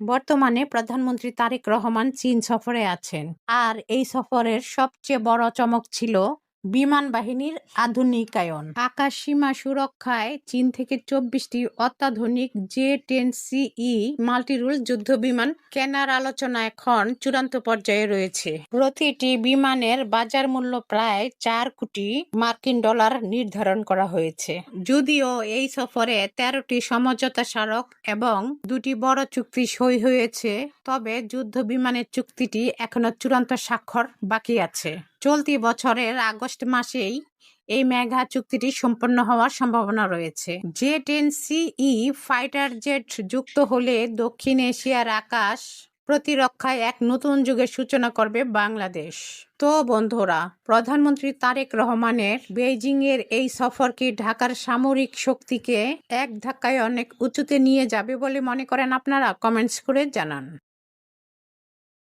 বর্তমানে প্রধানমন্ত্রী তারেক রহমান চীন সফরে আছেন। আর এই সফরের সবচেয়ে বড় চমক ছিল বিমান বাহিনীর আধুনিকায়ন। আকাশ সীমা সুরক্ষায় চীন থেকে 24টি অত্যাধুনিক J-10CE মাল্টিরোল যুদ্ধবিমান কেনার আলোচনা এখন চূড়ান্ত পর্যায়ে রয়েছে। প্রতিটি বিমানের বাজার মূল্য প্রায় $4 কোটি নির্ধারণ করা হয়েছে। যদিও এই সফরে 13টি সমঝোতা স্মারক এবং 2টি বড় চুক্তি সই হয়েছে, তবে যুদ্ধ বিমানের চুক্তিটি এখনো চূড়ান্ত স্বাক্ষর বাকি আছে। চলতি বছরের আগস্ট মাসেই এই মেগা চুক্তিটি সম্পন্ন হওয়ার সম্ভাবনা রয়েছে। J-10CE ফাইটার জেট যুক্ত হলে দক্ষিণ এশিয়ার আকাশ প্রতিরক্ষায় এক নতুন যুগের সূচনা করবে বাংলাদেশ। তো বন্ধুরা, প্রধানমন্ত্রী তারেক রহমানের বেইজিংয়ের এই সফর কি ঢাকার সামরিক শক্তিকে এক ধাক্কায় অনেক উঁচুতে নিয়ে যাবে বলে মনে করেন আপনারা? কমেন্টস করে জানান।